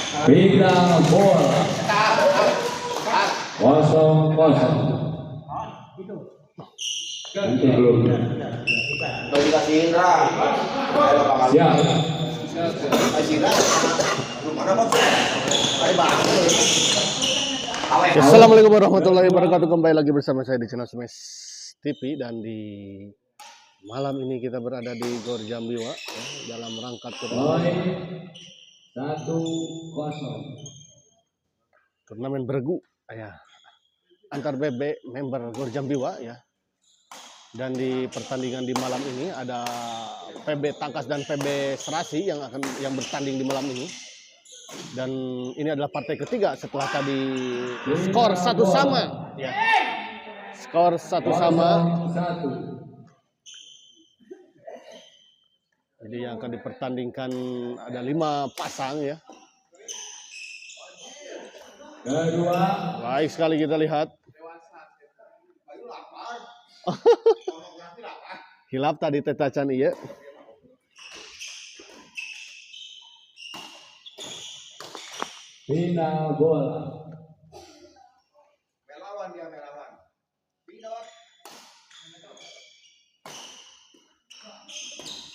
Bina bola 0-0. Nanti belum. Dikasihin Ra. Siap. Assalamualaikum warahmatullahi wabarakatuh. Kembali lagi bersama saya di channel Smash TV, dan di malam ini kita berada di Gor Jambiwa ya, dalam rangka turnamen bergu ya, antar BB member Gor Jambiwa ya. Dan di pertandingan di malam ini ada PB Tangkas dan PB Serasi yang bertanding di malam ini. Dan ini adalah partai ketiga setelah tadi skor 1 sama ya. Skor 1 sama. Jadi yang akan dipertandingkan ada 5 pasang ya. Kedua. Baik sekali kita lihat. Hilap tadi tetacan iya. Bina bola. Melawan dia melawan.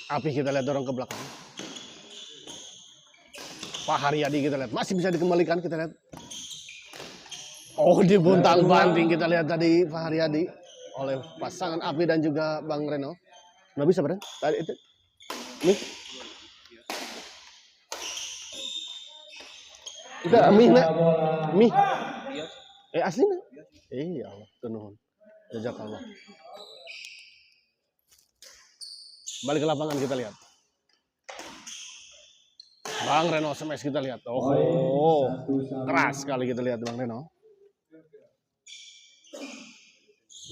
Api kita lihat dorong ke belakang. Pak Haryadi kita lihat masih bisa dikembalikan, kita lihat. Oh, dibuntang banting kita lihat tadi Pak Haryadi oleh pasangan Api dan juga Bang Reno. Nggak bisa Bren? Tadi itu. Nih. Kita mih. Aslinya. Ya Allah, nuhun. Jazakallah. Balik ke lapangan kita lihat. Bang Reno smash kita lihat. Oh, keras sekali kita lihat Bang Reno.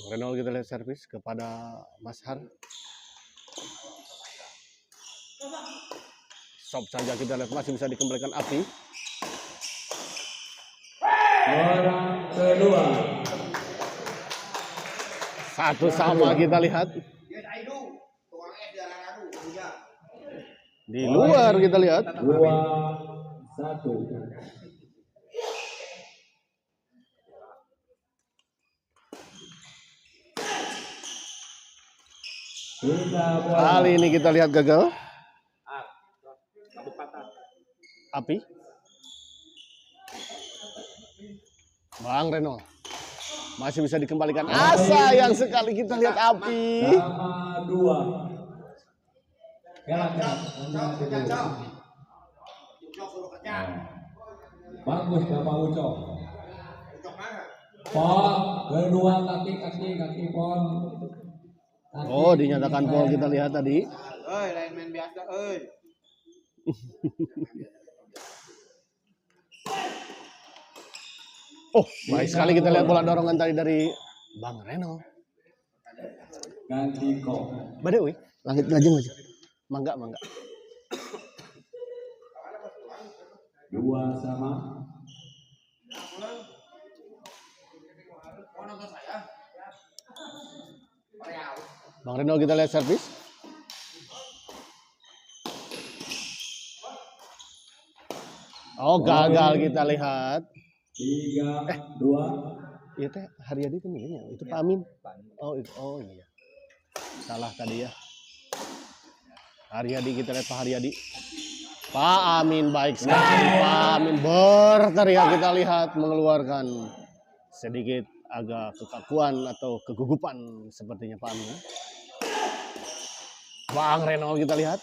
Bang Reno kita lihat servis kepada Mas Har. Sop saja kita lihat masih bisa dikembalikan Api. Orang kedua. 1 sama kita lihat. Di luar kita lihat. 2-1. Kali ini kita lihat gagal. Api. Bang Reno masih bisa dikembalikan. Sayang sekali kita lihat Api. Sama 2. Bagus Bapak Ucok. Pon, kedua kaki pon. Oh, dinyatakan gol kita lihat tadi. Lain main biasa Oh, baik sekali kita lihat bola dorongan tadi dari Bang Reno. Ganti kok. Badewi, langit lajeng. Mangga. 2 sama. Bang Reno kita lihat servis. Oh, gagal kita lihat. 3-2. Iya teh Haryadi kan ini ya. Itu Pak Amin. Oh iya. Salah tadi ya. Haryadi kita lihat Pak Haryadi. Pak Amin baik sekali. Pak Amin berteriak kita lihat mengeluarkan sedikit agak kekakuan atau kegugupan sepertinya Pak Amin. Bang Reno kita lihat.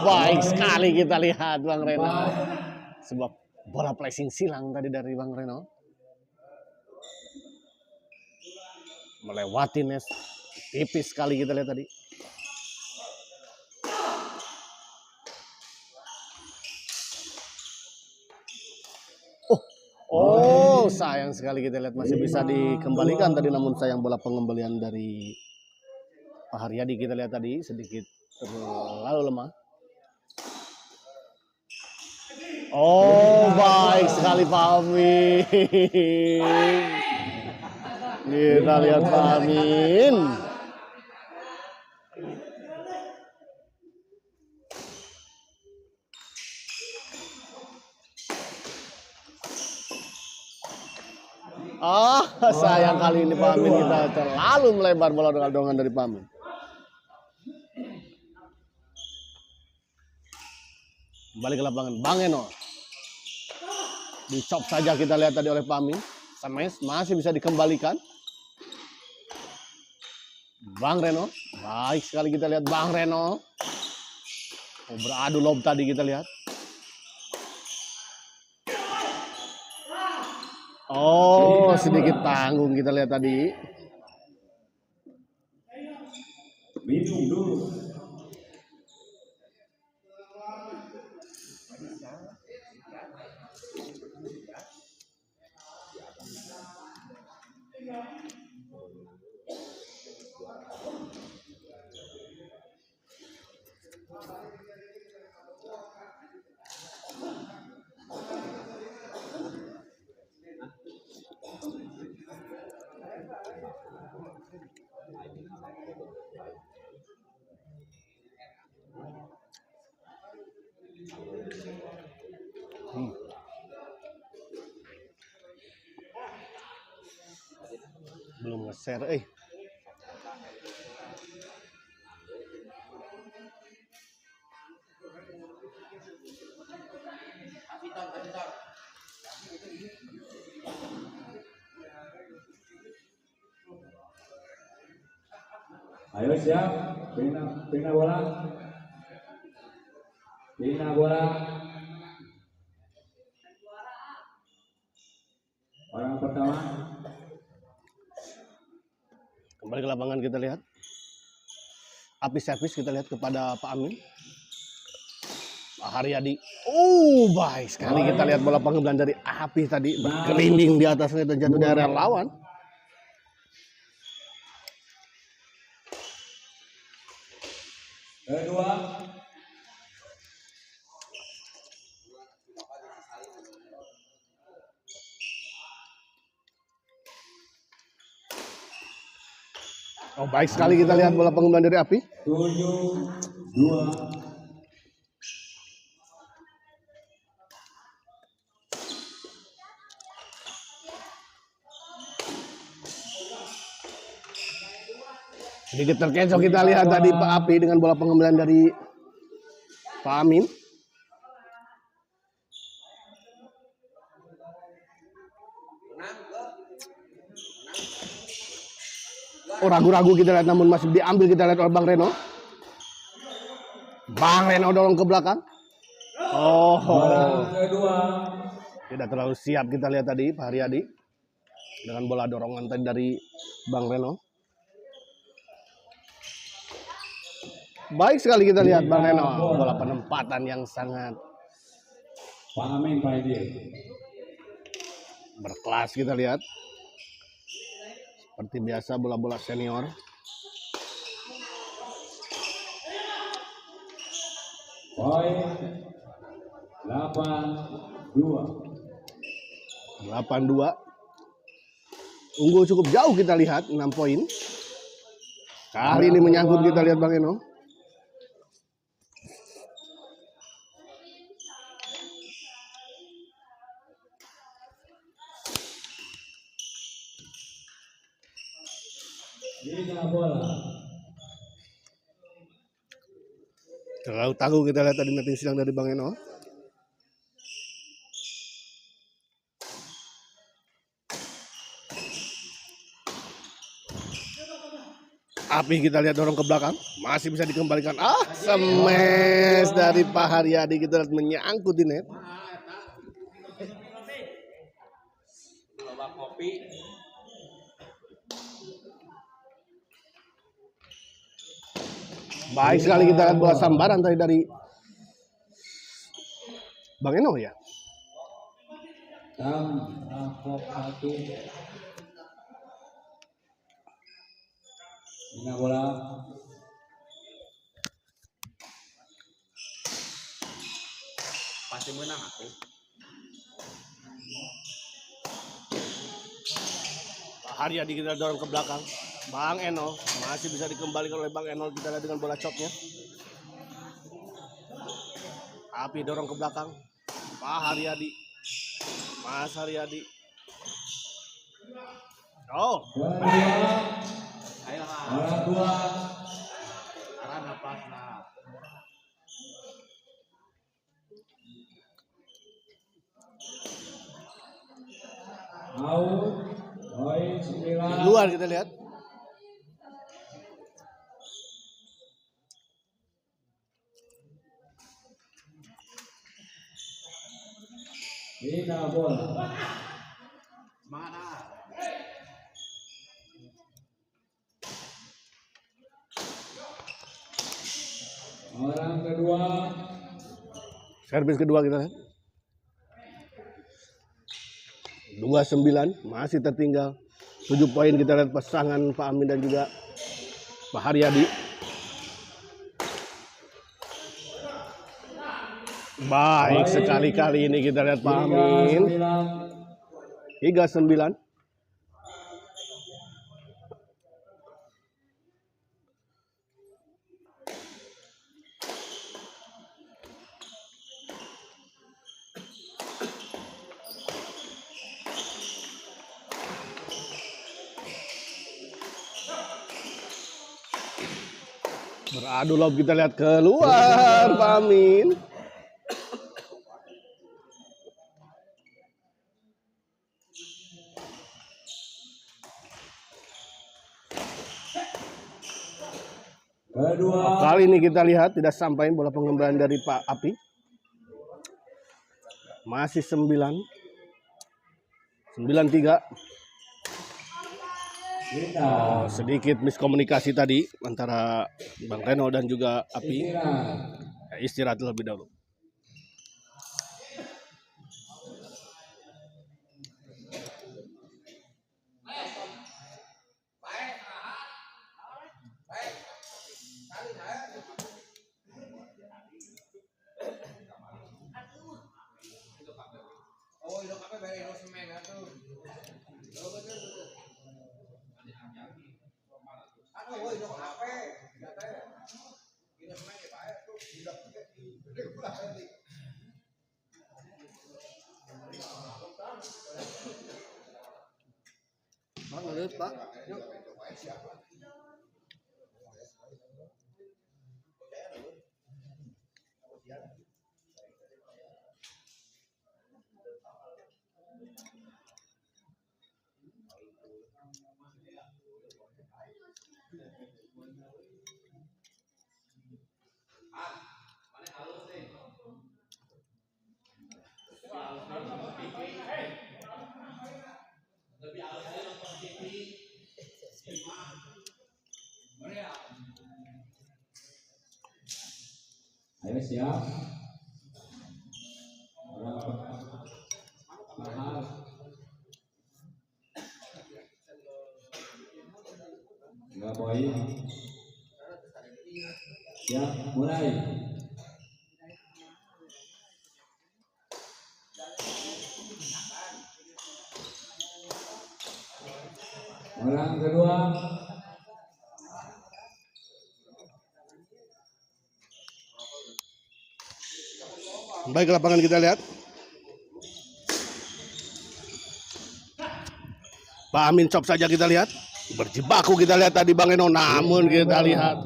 Baik sekali kita lihat Bang Reno. Sebuah bola placing silang tadi dari Bang Reno. Melewati net tipis sekali kita lihat tadi. Sayang sekali kita lihat masih bisa dikembalikan tadi, namun sayang bola pengembalian dari Pak Haryadi kita lihat tadi sedikit terlalu lemah. Baik sekali Pak Amin. Kita lihat Pak Amin. Ah, sayang kali ini Pak Amin kita terlalu melebar bola dengan dongan dari Pak Amin. Balik ke lapangan, Bang Eno. Dicop saja kita lihat tadi oleh Pak Amin. Smash masih bisa dikembalikan. Bang Reno, baik sekali kita lihat Bang Reno. Oh, beradu lob tadi kita lihat. Oh, sedikit tanggung kita lihat tadi. Minum dulu. Belum nge-share, Ayo siap, pina bola. Pina bola. Orang pertama. Kembali ke lapangan kita lihat. Api servis kita lihat kepada Pak Amin. Pak Haryadi. Oh, baik sekali kita lihat bola pengembangan dari Api tadi berkelinding di atasnya dan jatuh di area lawan. Kedua. Oh, baik sekali kita lihat bola pengembangan dari Api. 7-2. Sedikit terkecoh kita lihat tadi Pak Api dengan bola pengembangan dari Pak Amin. Oh, ragu-ragu kita lihat namun masih diambil kita lihat oleh Bang Reno. Bang Reno dorong ke belakang. Oh, Kedua. tidak terlalu siap kita lihat tadi Pak Haryadi dengan bola dorongan tadi dari Bang Reno. Baik sekali kita lihat Bang Reno, bola penempatan yang sangat Pak Amin, Pak Edi. berkelas kita lihat. Seperti biasa bola-bola senior. Poin 8-2. 8-2. Unggul cukup jauh kita lihat 6 poin. Kali ini menyangkut kita lihat Bang Eno. Tiga bola. Terlalu tangguh kita lihat tadi netting silang dari Bang Eno. Api kita lihat dorong ke belakang, masih bisa dikembalikan. Smash dari Pak Haryadi kita lihat menyangkut di net. Baik sekali kita lihat bola sambaran tadi dari Bang Eno ya. Rampok 1. Tiga bola. Pasti menang aku. Pak Haryadi kita dorong ke belakang. Bang Eno masih bisa dikembalikan oleh Bang Eno kita lihat dengan bola chopnya. Api dorong ke belakang. Pak Haryadi. Mas Haryadi. Oh, Kedua. Ayo lah. Bola 2. Arah nafas nah. Out. Poin 9. luar kita lihat. Bina bola. Mana? Orang kedua. Servis kedua kita lihat. 29 masih tertinggal 7 poin. Kita lihat pasangan Pak Amin dan juga Pak Haryadi. Baik sekali kali ini kita lihat Pak Amin 39. Beradu lob kita lihat keluar Pak Amin. Kedua. Kali ini kita lihat tidak sampai bola pengembalian dari Pak Api. Masih 9. 93. Bina. Oh, sedikit miskomunikasi tadi antara Bang Reno dan juga Api. Istirahat. Istirahat terlebih dahulu. Bang, lihat Pak. Yuk. Ayo siap. Mahal. Enggak poin. Siap, mulai. Orang kedua. Baik, ke lapangan kita lihat. Pak Amin cop saja kita lihat. Berjibaku kita lihat tadi Bang Eno. Namun kita lihat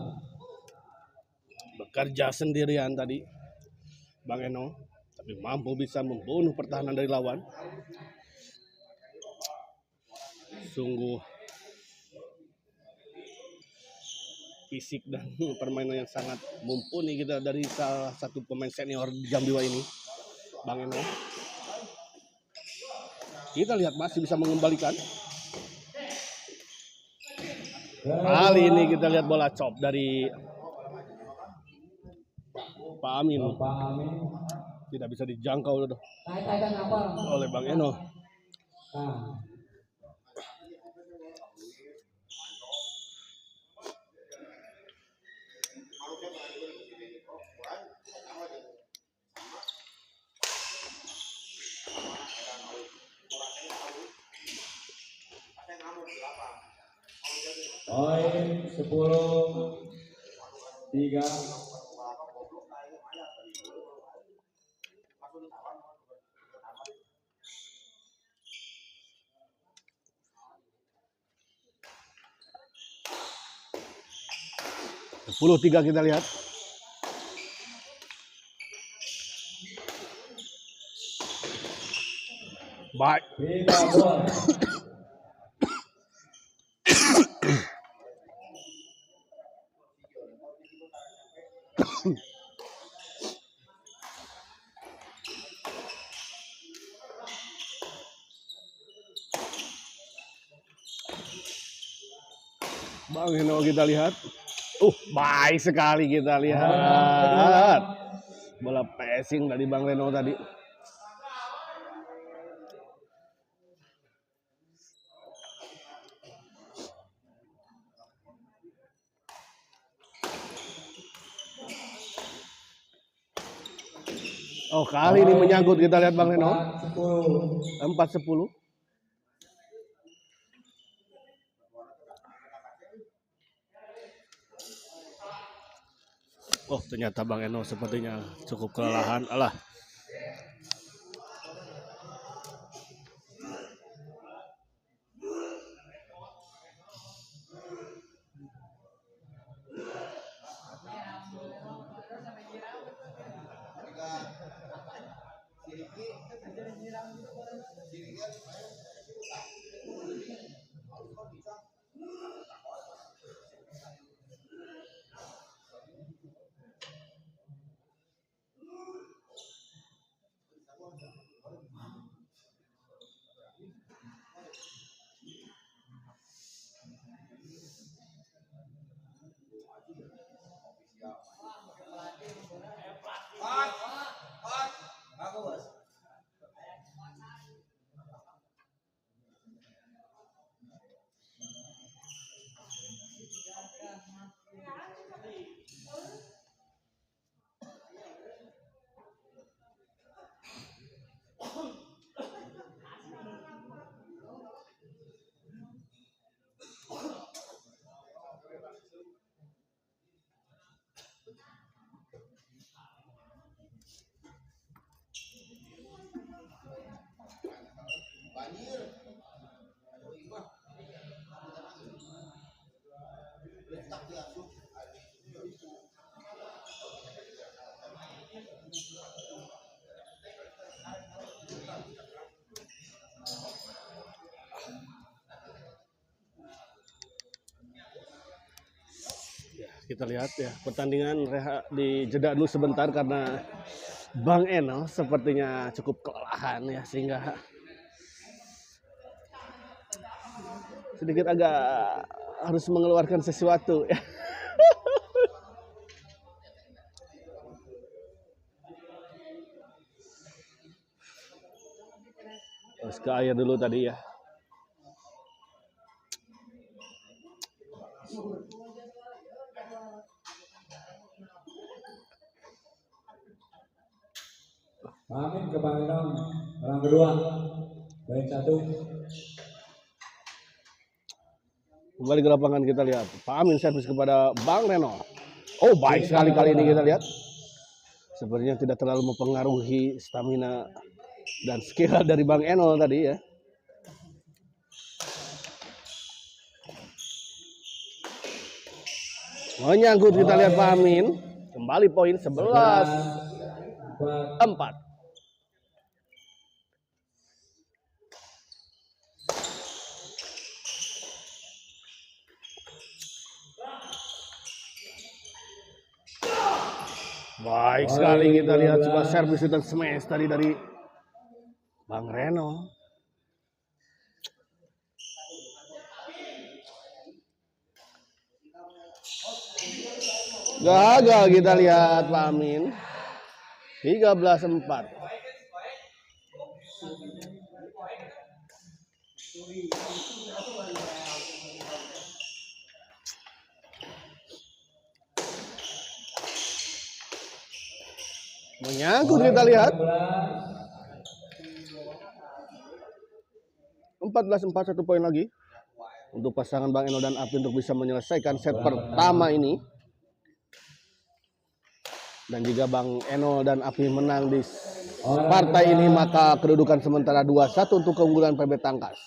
bekerja sendirian tadi Bang Eno. Tapi mampu bisa membunuh pertahanan dari lawan. Sungguh fisik dan permainan yang sangat mumpuni kita dari salah satu pemain senior di Jambiwa ini, Bang Eno. Kita lihat masih bisa mengembalikan. Kali ini kita lihat bola chop dari Pak Amin. Pak Amin. Tidak bisa dijangkau oleh Bang Eno. Nah. Poin 10-3. 10-3 kita lihat. Baik. 3-2. Bang Eno kita lihat. Baik sekali kita lihat. Bola passing dari Bang Reno tadi. Kali ini menyangkut kita lihat Bang Reno. 4-10. Ternyata Bang Eno sepertinya cukup kelelahan. Alah. Kita lihat ya pertandingan di jeda dulu sebentar karena Bang Eno sepertinya cukup kelelahan ya, sehingga sedikit agak harus mengeluarkan sesuatu ya. Harus ke air dulu tadi ya. Amin ke Bang Eno. Orang kedua. Baik 1. Kembali ke lapangan kita lihat. Pak Amin servis kepada Bang Reno. Baik sekali kali ini kita lihat. Sebenarnya tidak terlalu mempengaruhi stamina dan skill dari Bang Eno tadi ya. Menyangkut kita lihat Pak Amin. Kembali poin 11-4. Baik sekali kita lihat coba servis dan smash tadi dari Bang Reno. Gagal kita lihat Pak Amin. 13-4. Menyangkut kita lihat. 14-4, 1 poin lagi untuk pasangan Bang Eno dan Api untuk bisa menyelesaikan set pertama ini. Dan jika Bang Eno dan Api menang di partai ini, maka kedudukan sementara 2-1 untuk keunggulan PB Tangkas.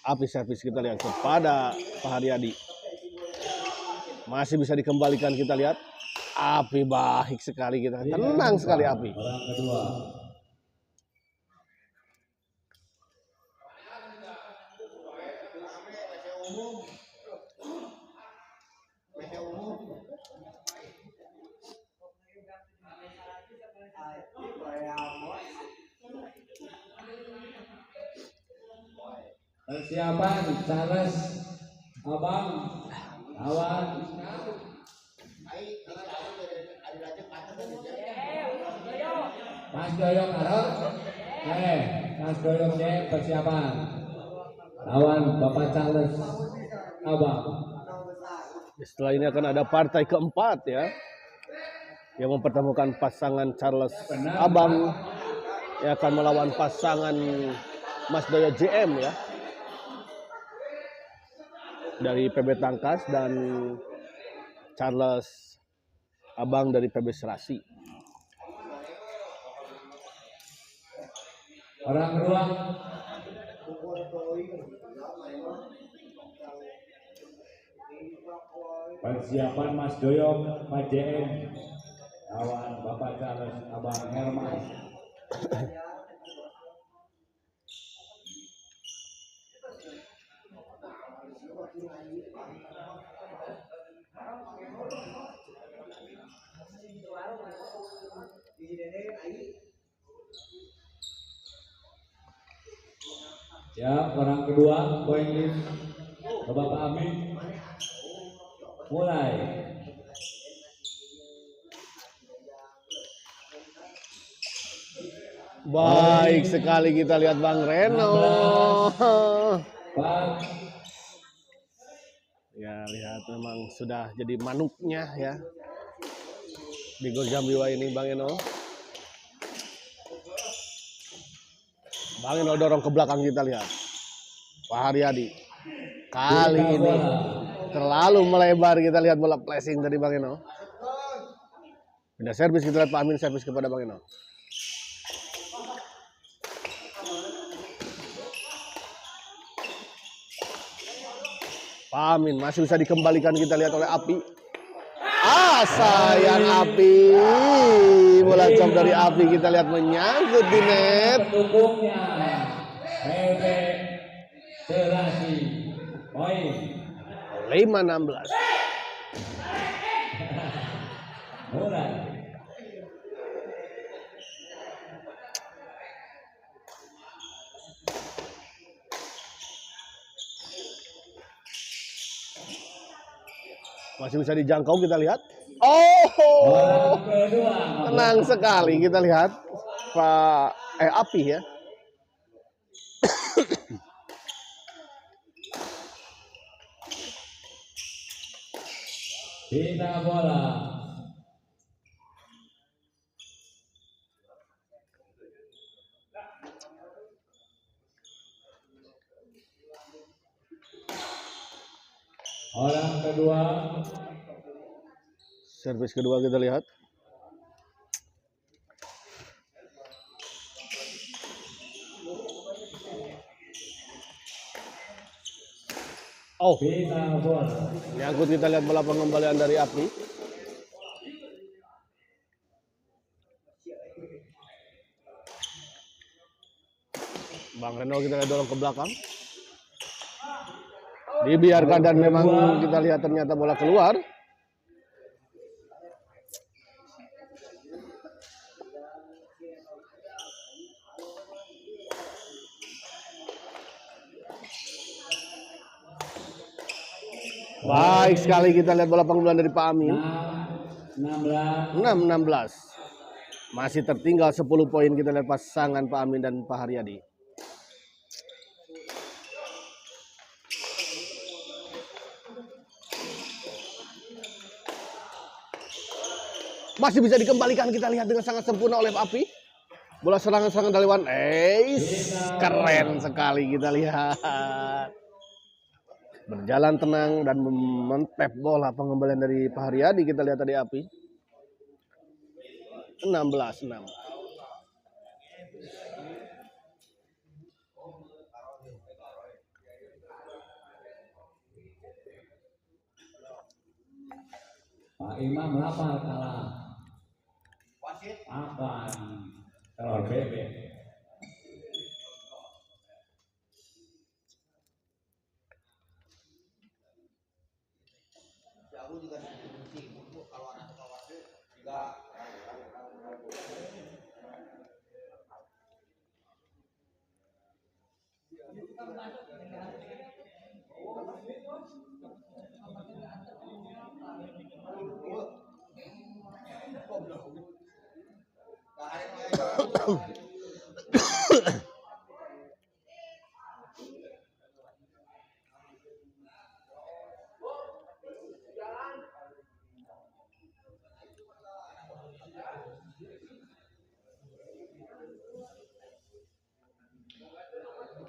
Api servis kita lihat kepada Pak Haryadi. Masih bisa dikembalikan kita lihat. Api baik sekali kita. Tenang sekali Api. Orang kedua. Persiapan Charles Abang lawan Mas Doyong Arok. Mas Doyong persiapan lawan Bapak Charles Abang. Setelah ini akan ada partai keempat ya, yang mempertemukan pasangan Charles Abang yang akan melawan pasangan Mas Doyo JM ya, dari PB Tangkas dan Charles Abang dari PB Serasi. Orang kedua. Persiapan Mas Doyong Pak JM lawan Bapak Charles Abang Herman. Ya, orang kedua poin list ke Bapak Amin. Mulai. Baik sekali kita lihat Bang Reno. Ya, lihat memang sudah jadi manuknya ya di Gor Jambiwa ini Bang Eno. Bang Eno dorong ke belakang kita lihat. Pak Haryadi. Kali ini terlalu melebar, kita lihat bola flashing dari Bang Eno. Pindah servis kita lihat Pak Amin servis kepada Bang Eno. Pak Amin masih bisa dikembalikan kita lihat oleh Api. Sayang Api. Bola jump dari Api kita lihat menyangkut di net. Pendukungnya PB Serasi poin 5-16. mulai. Masih bisa dijangkau kita lihat. Orang kedua. Tenang sekali kita lihat Pak Api ya. Bina bola. Orang kedua. Servis kedua kita lihat. Bina bola. Nyangkut kita lihat bola pengembalian dari Api. Bang Reno kita lihat dorong ke belakang. Dibiarkan dan memang kita lihat ternyata bola keluar. Baik sekali kita lihat bola pengembalian dari Pak Amin. 6-16. Masih tertinggal 10 poin kita lihat pasangan Pak Amin dan Pak Haryadi. Masih bisa dikembalikan kita lihat dengan sangat sempurna oleh Api. Bola serangan-serangan dari Wan. Keren sekali kita lihat. Berjalan tenang dan mentep bola pengembalian dari Pak Haryadi kita lihat tadi Api. 16-6. Pak Imam lapar kalah Wasit. akan telur bebek. Jauh juga penting untuk kalau anak wasit juga.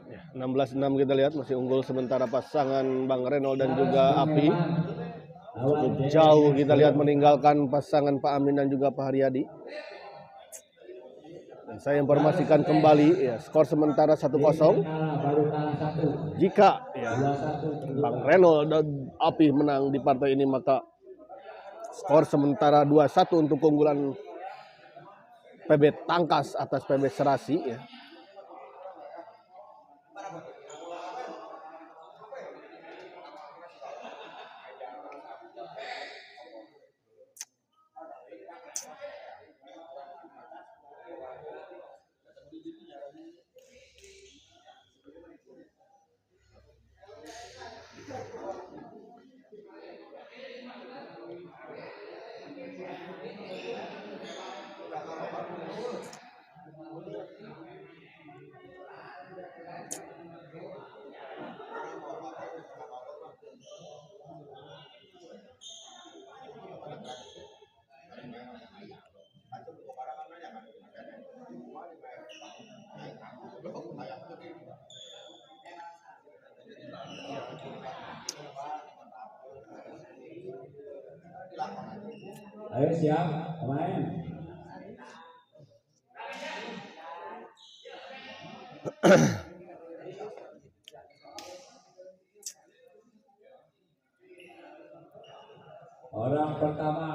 Ya, 16-6 kita lihat masih unggul sementara pasangan Bang Renold dan juga Api. Cukup jauh kita lihat meninggalkan pasangan Pak Amin dan juga Pak Haryadi. Dan saya informasikan kembali ya, skor sementara 1-0. Jika ya, Bang Renold dan Api menang di partai ini maka skor sementara 2-1 untuk keunggulan PB Tangkas atas PB Serasi ya. Ayo siap pemain. Orang pertama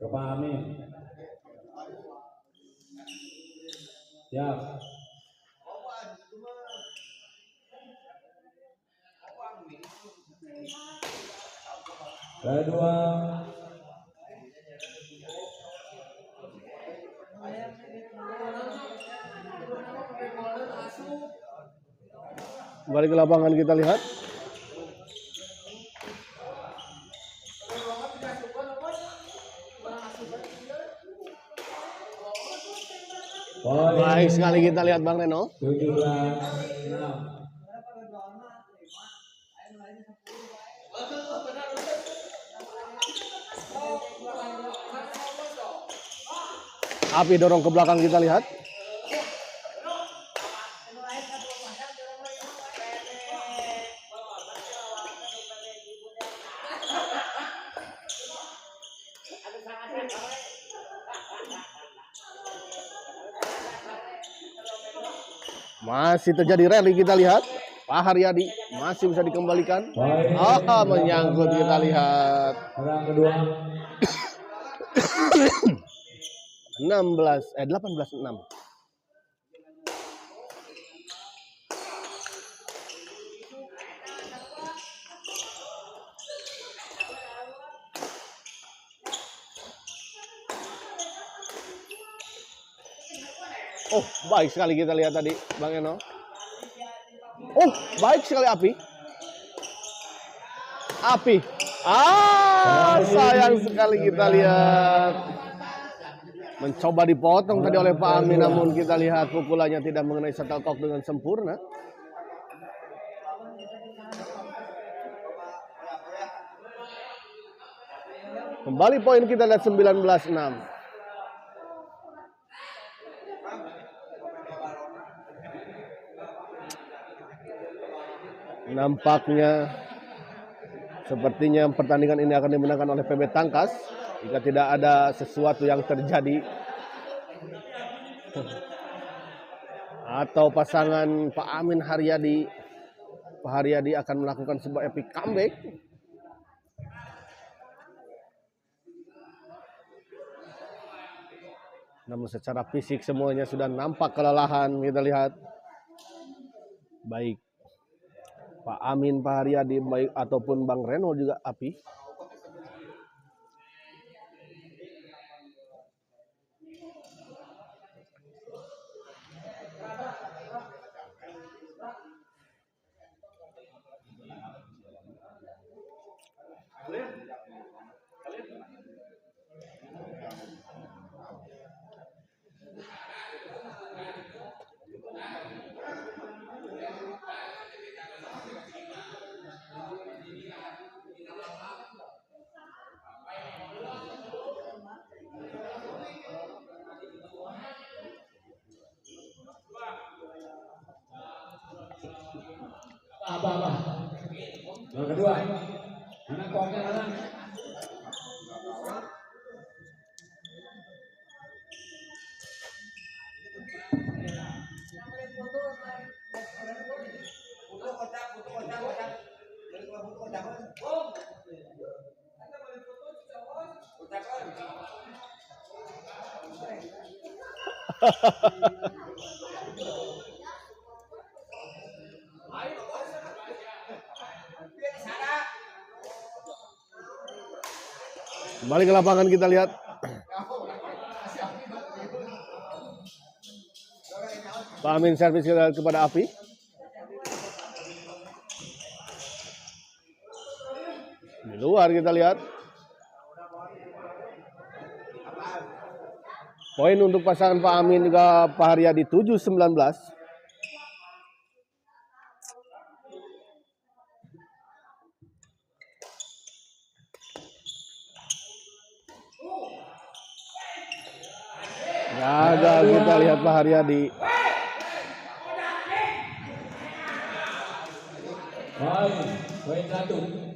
ke Pak Amin. Siap. Kedua. Kembali ke lapangan kita lihat. Baik sekali kita lihat Bang Reno. 17-6. Api dorong ke belakang kita lihat. Masih terjadi rally kita lihat. Pak Haryadi masih bisa dikembalikan. Menyangkut kita lihat. Orang kedua. 18-6. Oh, baik sekali kita lihat tadi, Bang Eno. Oh, baik sekali Api. Sayang sekali kita lihat. Mencoba dipotong tadi oleh Pak Amin, namun kita lihat pukulannya tidak mengenai shuttlecock dengan sempurna. Kembali poin kita lihat 19-6. Nampaknya sepertinya pertandingan ini akan dimenangkan oleh PB Tangkas jika tidak ada sesuatu yang terjadi atau pasangan Pak Amin Haryadi. Pak Haryadi akan melakukan sebuah epic comeback. Namun secara fisik semuanya sudah nampak kelelahan, kita lihat. Baik Pak Amin, Pak Haryadi, baik ataupun Bang Reno juga Api. Apa? Yang kedua, mana koknya mana? Kembali ke lapangan kita lihat. Pak Amin servis kepada Api. Di luar kita lihat. Poin untuk pasangan Pak Amin juga Pak Haryadi 7-19. Gagal kita lihat Pak Haryadi. Poin 1.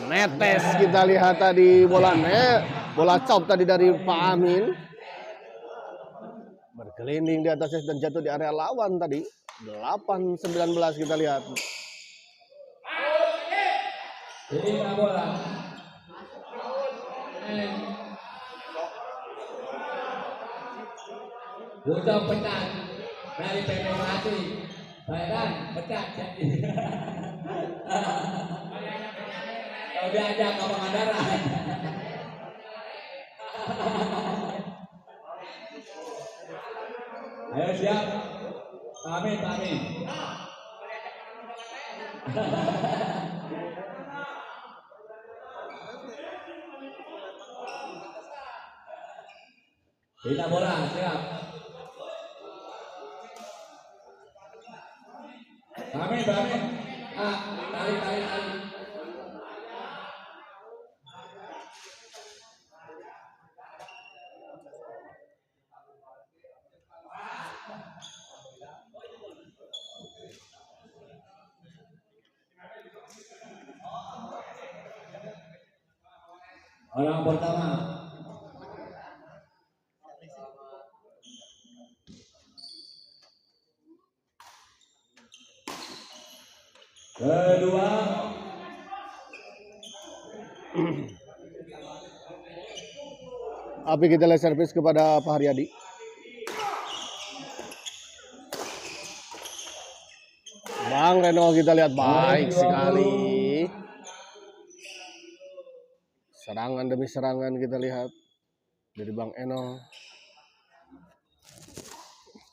Menetes kita lihat tadi bola chop tadi dari Pak Amin. Bergelinding di atasnya dan jatuh di area lawan tadi. 8-19 kita lihat. Ini bola. Butuh pecat dari penetrasi. Baikkan, pecat jadi. Kalau diajak ke Pangandaran. Ayo siap. Amin. Kita bola, siap. Amin. Tarik. Orang pertama. Kedua. Api kita lihat servis kepada Pak Haryadi. Bang Reno kita lihat baik sekali. Serangan demi serangan kita lihat dari Bang Eno.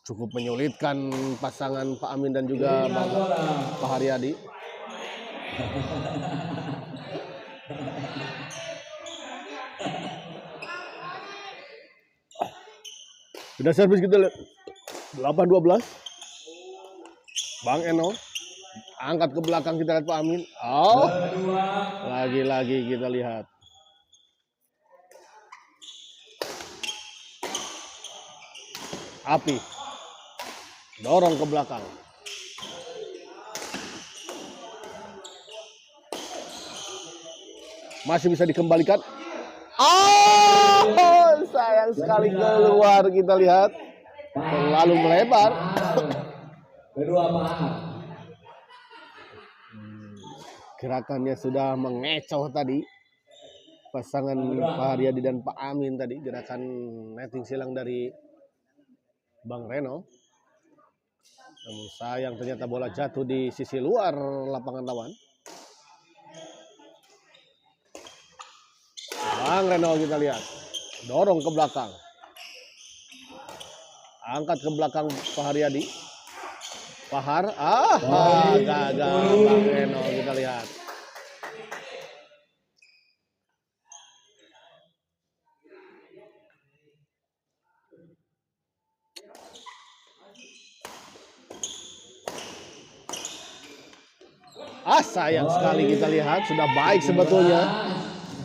Cukup menyulitkan pasangan Pak Amin dan juga Bang Pak Haryadi. Sudah servis kita lihat 8-12. Bang Eno angkat ke belakang kita lihat Pak Amin. Lagi-lagi kita lihat. Api dorong ke belakang. Masih bisa dikembalikan. Oh, sayang sekali keluar, kita lihat. Terlalu melebar. Kedua Pahar. Gerakannya sudah mengecoh tadi. Pasangan Pak Haryadi dan Pak Amin tadi. Gerakan netting silang dari Bang Reno. Namun sayang ternyata bola jatuh di sisi luar lapangan lawan. Bang Reno kita lihat. Dorong ke belakang. Angkat ke belakang Pak Haryadi. Pahar. Gagal Bang Reno kita lihat. Sayang sekali kita lihat. Sudah baik sebetulnya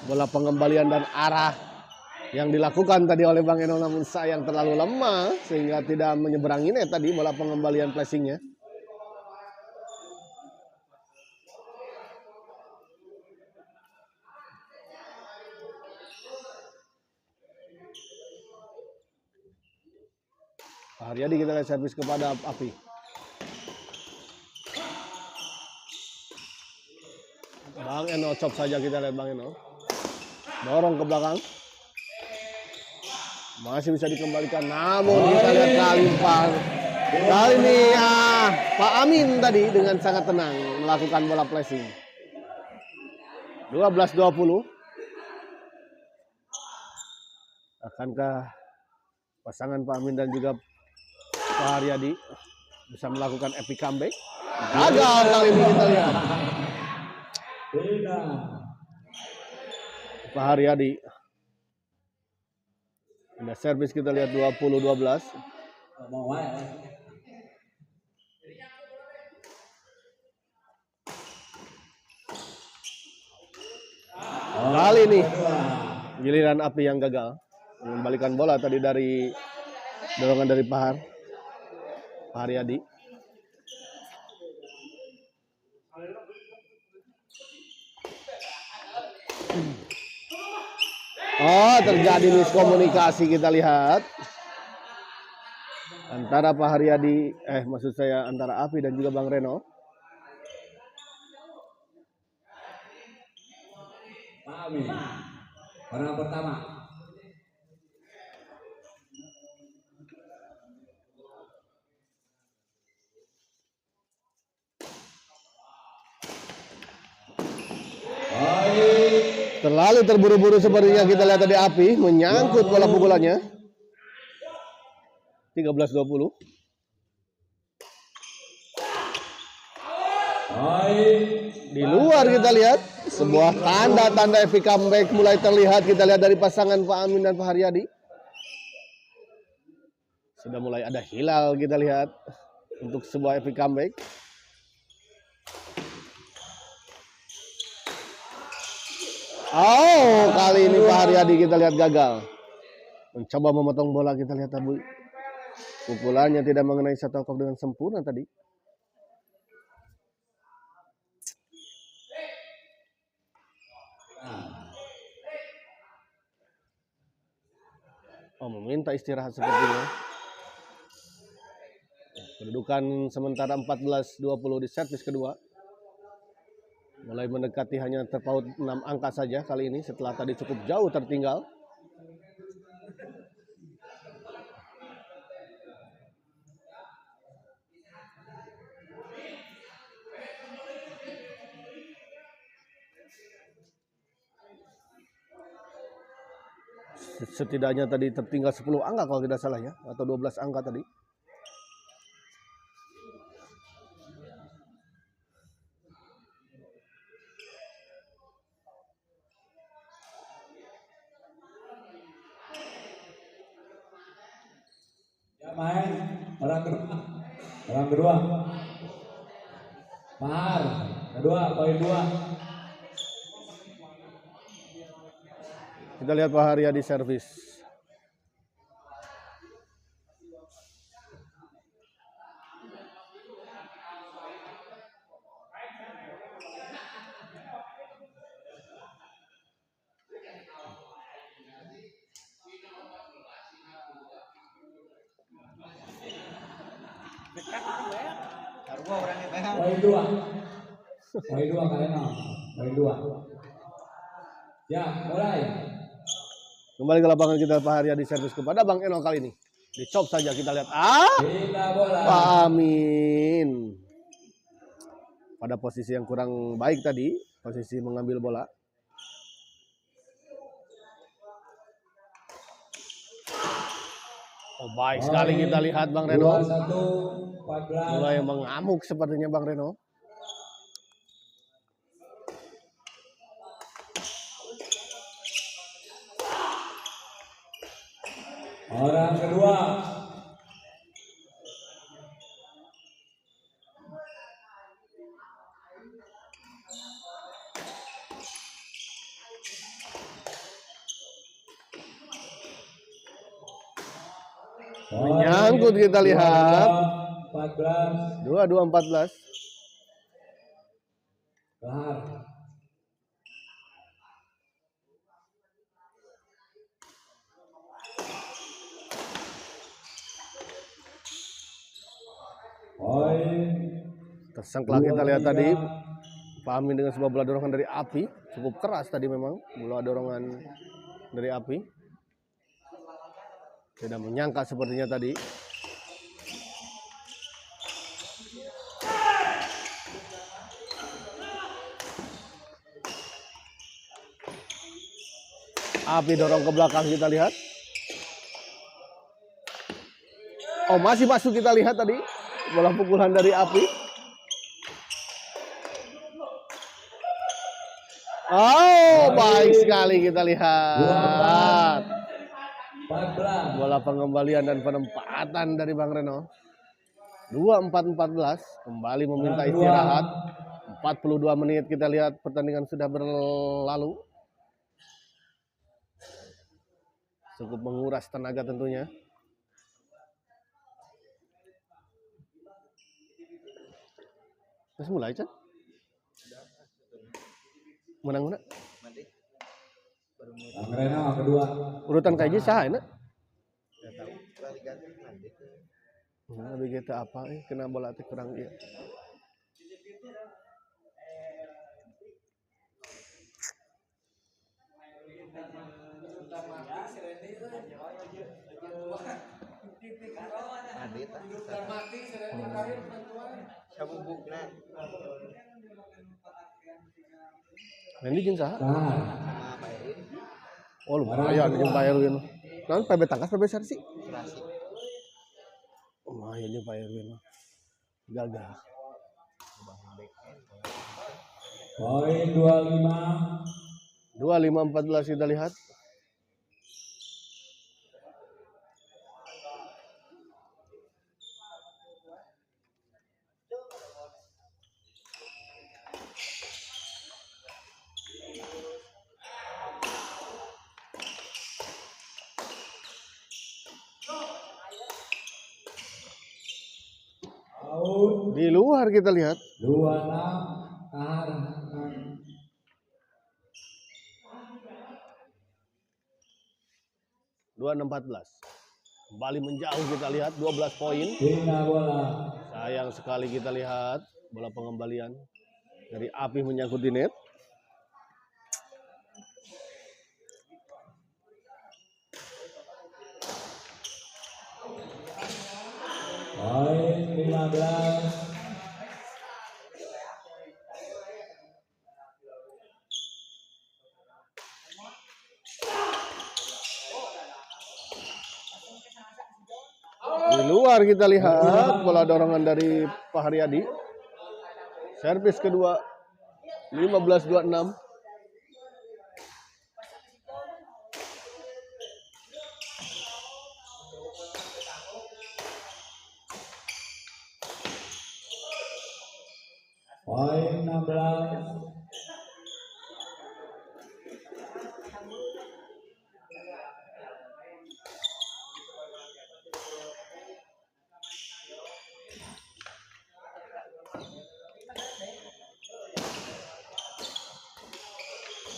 bola pengembalian dan arah yang dilakukan tadi oleh Bang Eno, namun sayang terlalu lemah sehingga tidak menyeberangi net tadi bola pengembalian flashingnya. Pak Haryadi kita lihat servis kepada Api. Bang Eno chop saja, kita lihat Bang Eno. Dorong ke belakang. Masih bisa dikembalikan, namun kita lihat kali ini Pak Amin tadi dengan sangat tenang melakukan bola flashing. 12-20. Akankah pasangan Pak Amin dan juga Pak Haryadi bisa melakukan epic comeback? Gagal kali ini, kita lihat. Pak Haryadi. Ada servis, kita lihat 20-12. Kali ini giliran Api yang gagal mengembalikan bola tadi dari dorongan dari Pak Haryadi. Terjadi miskomunikasi, kita lihat antara Pak Haryadi, maksud saya antara Api dan juga Bang Reno. Amin. Orang pertama. Terlalu terburu-buru sepertinya, kita lihat tadi Api menyangkut bola pukulannya. 13-20. Di luar kita lihat sebuah tanda-tanda epic comeback mulai terlihat, kita lihat dari pasangan Pak Amin dan Pak Haryadi. Sudah mulai ada hilal, kita lihat untuk sebuah epic comeback. Kali ini Pak Haryadi kita lihat gagal. Mencoba memotong bola, kita lihat tadi pukulannya tidak mengenai shuttlecock dengan sempurna tadi. Meminta istirahat sepertinya. Kedudukan sementara 14-20 di servis kedua. Mulai mendekati hanya terpaut 6 angka saja kali ini setelah tadi cukup jauh tertinggal. Setidaknya tadi tertinggal 10 angka kalau tidak salah ya, atau 12 angka tadi. Main orang kedua. Pahar kedua, poin 2. Kita lihat Pak Haryadi servis. Sarua orangnya banyak. Poin 2. Poin 2 kalian no. Poin 2. Ya, mulai. Kembali ke lapangan kita, Pak Haryadi servis kepada Bang Eno kali ini. Dicop saja kita lihat. Kita bola. Pak Amin. Pada posisi yang kurang baik tadi, posisi mengambil bola. Oh, baik sekali kita lihat Bang Reno. 21, 14. Mulai mengamuk sepertinya Bang Reno. Orang kedua. Menyangkut kita lihat. 14. 22-14. Lahar. Poin. Tersengklak kita lihat tadi. Pak Amin dengan sebuah bola dorongan dari Api. Cukup keras tadi memang. Bola dorongan dari Api. Tidak menyangka sepertinya tadi. Api dorong ke belakang kita lihat. Oh, masih masuk kita lihat tadi. Bola pukulan dari Api. Oh, baik sekali kita lihat. 14. Bola pengembalian dan penempatan dari Bang Reno. 24-14. Kembali meminta istirahat. 42 menit kita lihat pertandingan sudah berlalu. Cukup menguras tenaga tentunya. Masih mulai, Chan? Menang mana? Bang Reno kedua. Urutan kayak sah ini? Nah, kita apa? Kena bola teh kurang dia. Nanti jeung saha? Lahar. Oh, lumayan jeung Pak Erwin. Naon PB tangkas PB sersi? Lumayan jeung Pak Erwin. Gagah. Poin 25. 25-14 kita lihat. Out. Di luar kita lihat. 26. Lahar. 26-14. Kembali menjauh kita lihat 12 poin. Kita bola. Sayang sekali kita lihat bola pengembalian dari Api menyangkut di net. Poin 15. Di luar kita lihat bola dorongan dari Pak Haryadi. Servis kedua 15-26. Poin 16.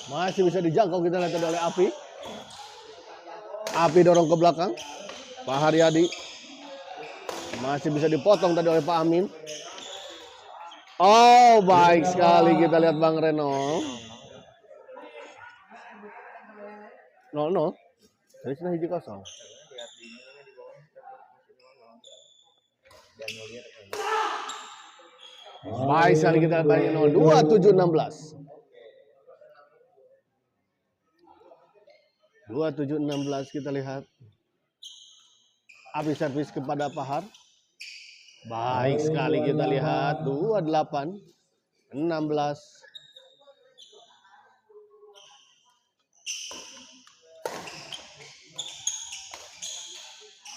Masih bisa dijangkau kita lihat oleh Api. Api dorong ke belakang. Pak Haryadi Masih bisa dipotong tadi oleh Pak Amin. Oh, baik sekali kita lihat Bang Reno. 0-0. Dari sini hiji kosong. Baik sekali kita lihat Bang Reno. 27-16. 27-16 kita lihat. Api servis kepada Pahar. Baik sekali kita lihat. 28-16.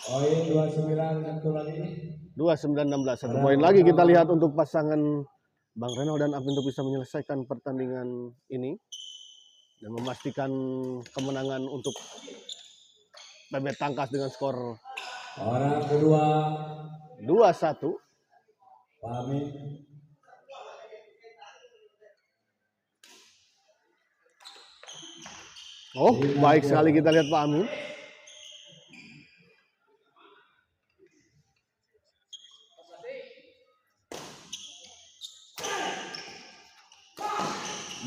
Poin 29 satu lagi. 29-16. Satu poin lagi kita lihat untuk pasangan Bang Reno dan Api untuk bisa menyelesaikan pertandingan ini dan memastikan kemenangan untuk PB Tangkas dengan skor Orang kedua 2-1. Pak Amin. Oh, baik sekali kita lihat Pak Amin.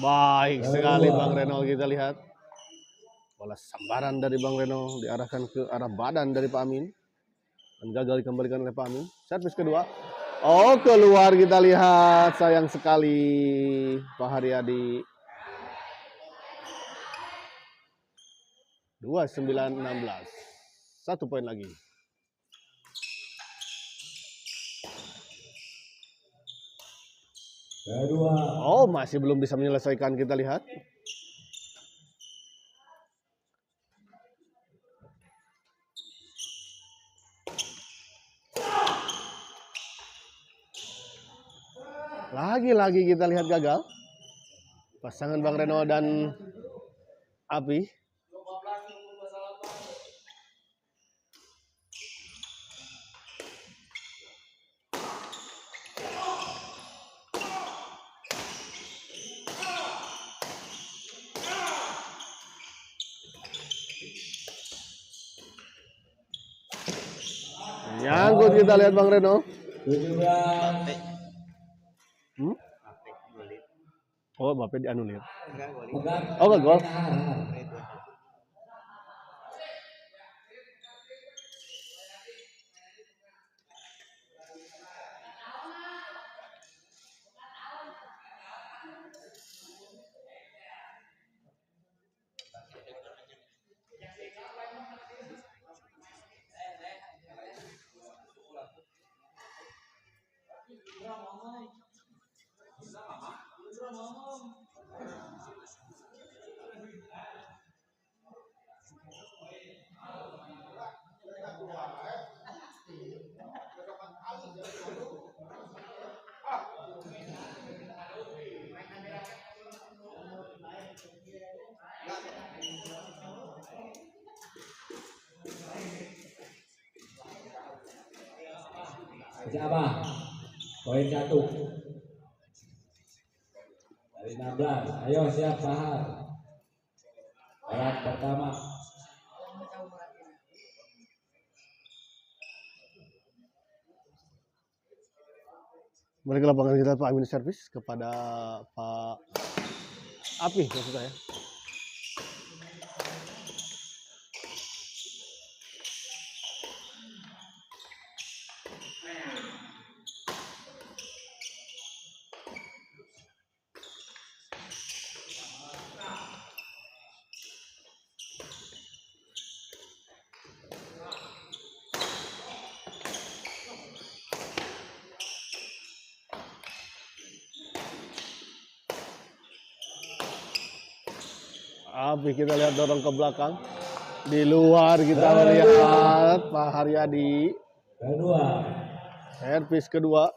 Baik sekali Bang Reno kita lihat. Bola sambaran dari Bang Reno diarahkan ke arah badan dari Pak Amin. Dan gagal dikembalikan oleh Pak Amin. Servis kedua. Oh, keluar kita lihat. Sayang sekali Pak Haryadi. 29-16. Satu poin lagi. Kedua. Oh, masih belum bisa menyelesaikan kita lihat. Lagi-lagi kita lihat gagal. Pasangan Bang Reno dan Api. Nyangkut kita lihat Bang Reno. 17. Oh, Bapak dianulir. Pegang. Oh, enggak gol. Siapa? Poin 1. Dari 16. Ayo siap Pahar. Alat pertama. Balik ke lapangan kita Pak Amin servis kepada Pak Api maksud saya. Api kita lihat dorong ke belakang. Di luar kita melihat Pak Haryadi. Kedua. Servis kedua.